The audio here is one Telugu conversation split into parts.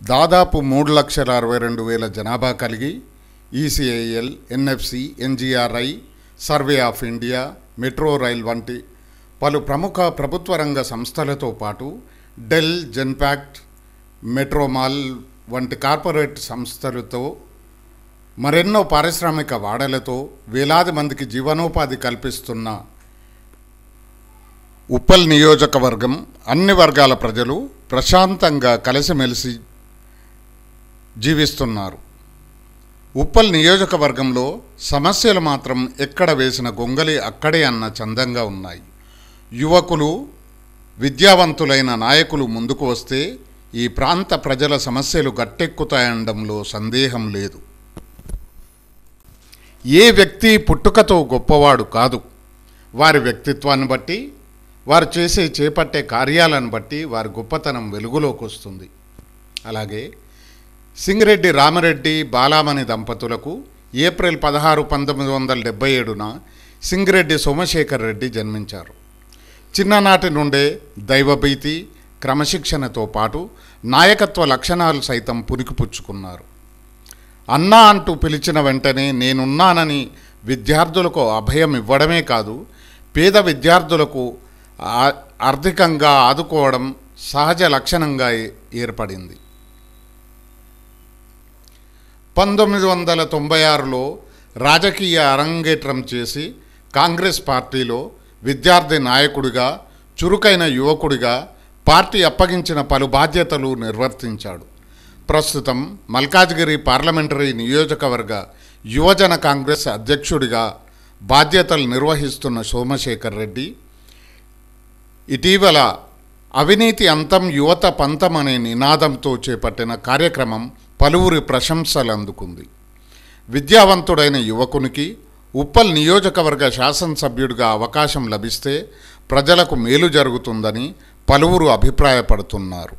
దాదాపు 3,62,000 జనాభా కలిగి ECIL, NFC, NGRI, survey of India, metro rail వంటి పలు ప్రముఖ ప్రభుత్వ రంగ సంస్థలతో పాటు డెల్, జెన్పాక్ట్, మెట్రోమాల్ వంటి కార్పొరేట్ సంస్థలతో మరెన్నో పారిశ్రామిక వాడలతో వేలాది మందికి జీవనోపాధి కల్పిస్తున్న ఉప్పల్ నియోజకవర్గం అన్ని వర్గాల ప్రజలు ప్రశాంతంగా కలిసిమెలిసి జీవిస్తున్నారు. ఉప్పల్ నియోజకవర్గంలో సమస్యలు మాత్రం ఎక్కడ వేసిన గొంగలి అక్కడే అన్న చందంగా ఉన్నాయి. యువకులు, విద్యావంతులైన నాయకులు ముందుకు వస్తే ఈ ప్రాంత ప్రజల సమస్యలు గట్టెక్కుతాయనడంలో సందేహం లేదు. ఏ వ్యక్తి పుట్టుకతో గొప్పవాడు కాదు. వారి వ్యక్తిత్వాన్ని బట్టి, వారు చేపట్టే కార్యాలను బట్టి వారి గొప్పతనం వెలుగులోకి వస్తుంది. అలాగే సింగిరెడ్డి రామరెడ్డి, బాలామణి దంపతులకు ఏప్రిల్ 16, 1977న సింగిరెడ్డి సోమశేఖర్ రెడ్డి జన్మించారు. చిన్ననాటి నుండే దైవభీతి, క్రమశిక్షణతో పాటు నాయకత్వ లక్షణాలు సైతం పుణికిపుచ్చుకున్నారు. అన్నా అంటూ పిలిచిన వెంటనే నేనున్నానని విద్యార్థులకు అభయం ఇవ్వడమే కాదు, పేద విద్యార్థులకు ఆర్థికంగా ఆదుకోవడం సహజ లక్షణంగా ఏర్పడింది. 1996లో రాజకీయ అరంగేట్రం చేసి కాంగ్రెస్ పార్టీలో విద్యార్థి నాయకుడిగా, చురుకైన యువకుడిగా పార్టీ అప్పగించిన పలు బాధ్యతలు నిర్వర్తించాడు. ప్రస్తుతం మల్కాజ్గిరి పార్లమెంటరీ నియోజకవర్గ యువజన కాంగ్రెస్ అధ్యక్షుడిగా బాధ్యతలు నిర్వహిస్తున్న సోమశేఖర్ రెడ్డి ఇటీవల అవినీతి అంతం, యువత పంతం అనే నినాదంతో చేపట్టిన కార్యక్రమం పలువురి ప్రశంసలు అందుకుంది. విద్యావంతుడైన యువకునికి ఉప్పల్ నియోజకవర్గ శాసనసభ్యుడిగా అవకాశం లభిస్తే ప్రజలకు మేలు జరుగుతుందని పలువురు అభిప్రాయపడుతున్నారు.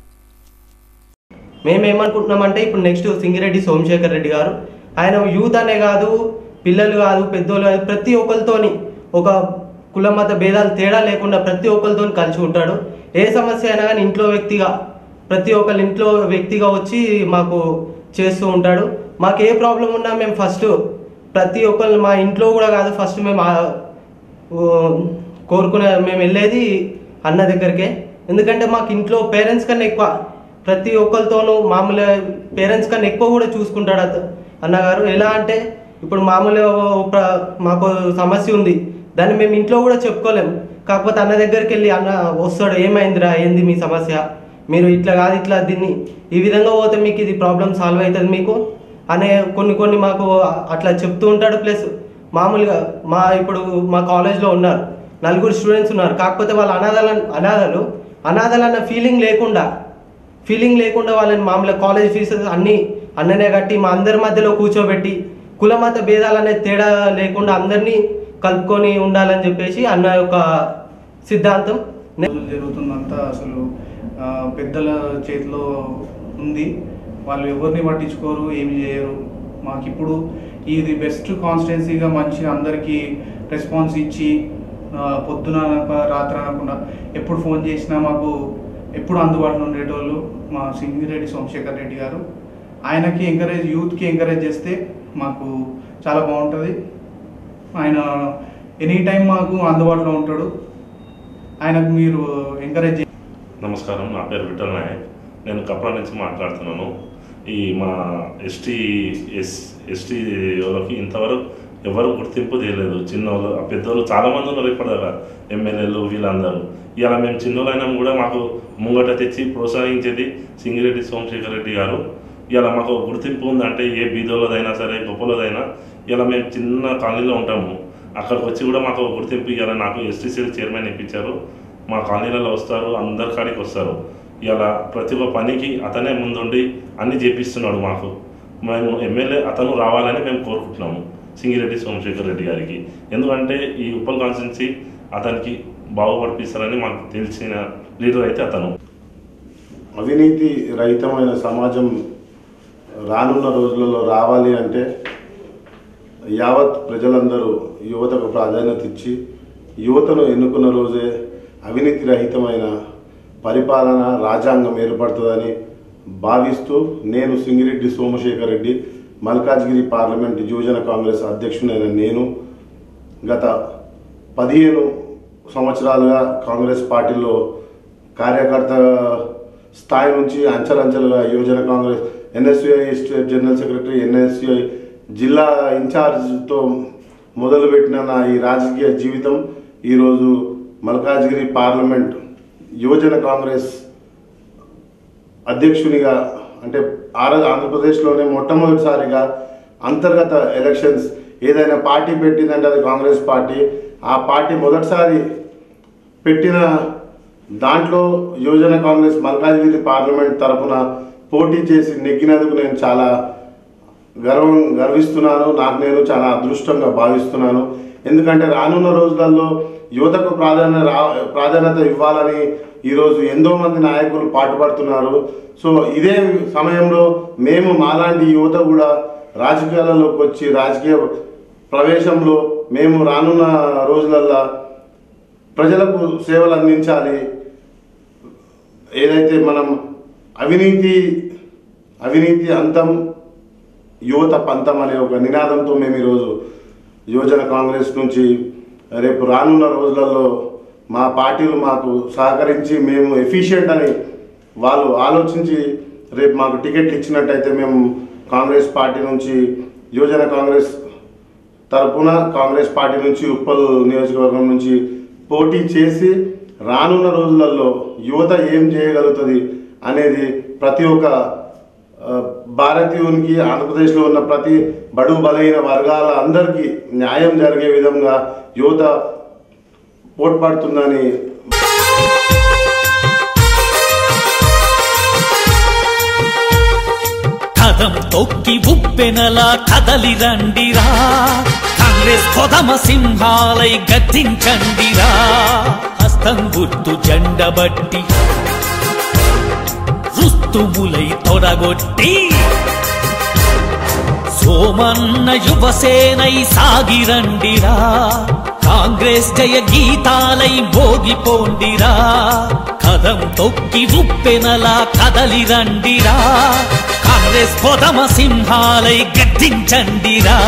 మేమేమనుకుంటున్నామంటే ఇప్పుడు నెక్స్ట్ సింగిరెడ్డి సోమశేఖర్ రెడ్డి గారు, ఆయన యూత్ అనే కాదు, పిల్లలు కాదు, పెద్దోళ్ళు కాదు, ప్రతి ఒక్కరితోని ఒక కుల మత భేదాలు తేడా లేకుండా ప్రతి ఒక్కరితో కలిసి ఉంటాడు. ఏ సమస్య అయినా కానీ ఇంట్లో వ్యక్తిగా, ప్రతి ఒక్కరి ఇంట్లో వ్యక్తిగా వచ్చి మాకు చేస్తూ ఉంటాడు. మాకు ఏ ప్రాబ్లం ఉన్నా మేము ఫస్ట్ ప్రతి ఒక్కరిని, మా ఇంట్లో కూడా కాదు, ఫస్ట్ మేము మేము వెళ్ళేది అన్న దగ్గరికే. ఎందుకంటే మాకు ఇంట్లో పేరెంట్స్ కన్నా ఎక్కువ, ప్రతి ఒక్కరితోనూ మామూలుగా పేరెంట్స్ కన్నా ఎక్కువ కూడా చూసుకుంటాడు అన్నగారు. ఎలా అంటే ఇప్పుడు మామూలుగా మాకు సమస్య ఉంది, దాన్ని మేము ఇంట్లో కూడా చెప్పుకోలేము. కాకపోతే అన్న దగ్గరికి వెళ్ళి అన్న వస్తాడు, ఏమైందిరా, ఏంది మీ సమస్య, మీరు ఇట్లా కాదు ఇట్లా దీన్ని ఈ విధంగా పోతే మీకు ఇది ప్రాబ్లం సాల్వ్ అవుతుంది మీకు అనే కొన్ని మాకు అట్లా చెప్తూ ఉంటాడు. ప్లస్ మామూలుగా ఇప్పుడు మా కాలేజ్లో ఉన్నారు 4 స్టూడెంట్స్ ఉన్నారు. కాకపోతే వాళ్ళ అనాథలు అన్న ఫీలింగ్ లేకుండా వాళ్ళని మామూలుగా కాలేజ్ ఫీజు అన్నీ అన్ననే కట్టి మా అందరి మధ్యలో కూర్చోబెట్టి కులమత భేదాలు అనేది తేడా లేకుండా అందరినీ కలుపుకొని ఉండాలని చెప్పేసి అన్న యొక్క సిద్ధాంతం. జరుగుతుందంతా అసలు పెద్దల చేతిలో ఉంది. వాళ్ళు ఎవరిని పట్టించుకోరు, ఏమి చేయరు. మాకిప్పుడు ఇది బెస్ట్ కాన్స్టిట్యున్సీగా మంచిగా అందరికీ రెస్పాన్స్ ఇచ్చి పొద్దున రాత్రి అనకుండా ఎప్పుడు ఫోన్ చేసినా మాకు ఎప్పుడు అందుబాటులో ఉండేటోళ్ళు మా సింగిరెడ్డి సోమశేఖర్ రెడ్డి గారు. ఆయనకి యూత్కి ఎంకరేజ్ చేస్తే మాకు చాలా బాగుంటుంది. ఆయన ఎనీ టైం మాకు అందుబాటులో ఉంటాడు. ఆయనకు మీరు ఎంకరేజ్ చేయండి. నమస్కారం, నా పేరు విఠల్ నాయక్. నేను కప్రా నుంచి మాట్లాడుతున్నాను. ఈ మా ఎస్టీ వాళ్ళకి ఇంతవరకు ఎవరు గుర్తింపు చేయలేదు. చిన్నోళ్ళు, పెద్దోళ్ళు చాలామంది ఉన్నారు ఇప్పటిదాకా, ఎమ్మెల్యేలు వీళ్ళందరూ. ఇలా మేము చిన్నోళ్ళైనా కూడా మాకు ముంగట తెచ్చి ప్రోత్సహించేది సింగిరెడ్డి సోమశేఖర్ రెడ్డి గారు. ఇలా మాకు గుర్తింపు ఉందంటే ఏ బీదోళ్ళదైనా సరే, గొప్పలదైనా, ఇలా మేము చిన్న కాలనీలో ఉంటాము, అక్కడికి వచ్చి కూడా మాకు గుర్తింపు ఇవ్వాలి. నాకు ఎస్టీసీ చైర్మన్ ఇప్పించారు. మా కాలనీలలో వస్తారు, అందరి కాడికి వస్తారు. ఇలా ప్రతి ఒక్క పనికి అతనే ముందుండి అన్నీ చేపిస్తున్నాడు మాకు. మేము ఎమ్మెల్యే అతను రావాలని మేము కోరుకుంటున్నాము సింగిరెడ్డి సోమశేఖర్ రెడ్డి గారికి. ఎందుకంటే ఈ ఉప్పల్ కాన్స్టిట్యున్సీ అతనికి బాగుపడిపిస్తారని మాకు తెలిసిన లీడర్ అయితే అతను. అవినీతి రహితమైన సమాజం రానున్న రోజులలో రావాలి అంటే యావత్ ప్రజలందరూ యువతకు ప్రాధాన్యత ఇచ్చి యువతను ఎన్నుకున్న రోజే అవినీతి రహితమైన పరిపాలన రాజ్యాంగం ఏర్పడుతుందని భావిస్తూ నేను సింగిరెడ్డి సోమశేఖర్ రెడ్డి మల్కాజ్గిరి పార్లమెంట్ యువజన కాంగ్రెస్ అధ్యక్షుడైన నేను గత 15 సంవత్సరాలుగా కాంగ్రెస్ పార్టీలో కార్యకర్త స్థాయి నుంచి అంచెలంచెలుగా యువజన Congress NSUI state general secretary, NSUI జిల్లా ఇన్ఛార్జ్తో మొదలుపెట్టిన నా ఈ రాజకీయ జీవితం ఈరోజు మల్కాజ్గిరి పార్లమెంట్ యువజన కాంగ్రెస్ అధ్యక్షునిగా, అంటే ఆంధ్రప్రదేశ్లోనే మొట్టమొదటిసారిగా అంతర్గత ఎలక్షన్స్ ఏదైనా పార్టీ పెట్టిందంటే అది కాంగ్రెస్ పార్టీ. ఆ పార్టీ మొదటిసారి పెట్టిన దాంట్లో యువజన కాంగ్రెస్ మల్కాజ్గిరి పార్లమెంట్ తరఫున పోటీ చేసి నెగ్గినందుకు నేను చాలా గర్విస్తున్నాను. నాకు నేను చాలా అదృష్టంగా భావిస్తున్నాను. ఎందుకంటే రానున్న రోజులలో యువతకు ప్రాధాన్యత ఇవ్వాలని ఈరోజు ఎంతోమంది నాయకులు పాటుపడుతున్నారు. సో ఇదే సమయంలో మేము మాలాంటి యువత కూడా రాజకీయాలలోకి వచ్చి రాజకీయ ప్రవేశంలో మేము రానున్న రోజులల్లో ప్రజలకు సేవలు అందించాలి. ఏదైతే మనం అవినీతి అంతం యువత పంతం అనే ఒక నినాదంతో మేము ఈరోజు యువజన కాంగ్రెస్ నుంచి రేపు రానున్న రోజులలో మా పార్టీలు మాకు సహకరించి మేము ఎఫిషియెంట్ అని వాళ్ళు ఆలోచించి రేపు మాకు టికెట్లు ఇచ్చినట్టయితే మేము కాంగ్రెస్ పార్టీ నుంచి యువజన కాంగ్రెస్ తరఫున కాంగ్రెస్ పార్టీ నుంచి ఉప్పల్ నియోజకవర్గం నుంచి పోటీ చేసి రానున్న రోజులలో యువత ఏం చేయగలుగుతుంది అనేది ప్రతి ఒక్క భారతీయునికి, ఆంధ్రప్రదేశ్లో ఉన్న ప్రతి బడుగు బలహీన వర్గాల అందరికీ న్యాయం జరిగే విధంగా యువత పోట్లాడుతుందని కదం తొక్కి ఉప్పెనలా కదలి రండిరా, కాంగ్రెస్ కొదమ సింహాలై గద్దించండిరా. హస్తం గుర్తు జెండబట్టి రుస్తుములై తొడగొట్టి సోమన్న యువసేనై సాగిరండిరా. కాంగ్రెస్ జయ గీతాలై మోగిపోండిరా. కదం తొక్కి ఉప్పెనలా కదలి రండిరా, కాంగ్రెస్ కొదమ సింహాలై గద్దించండిరా.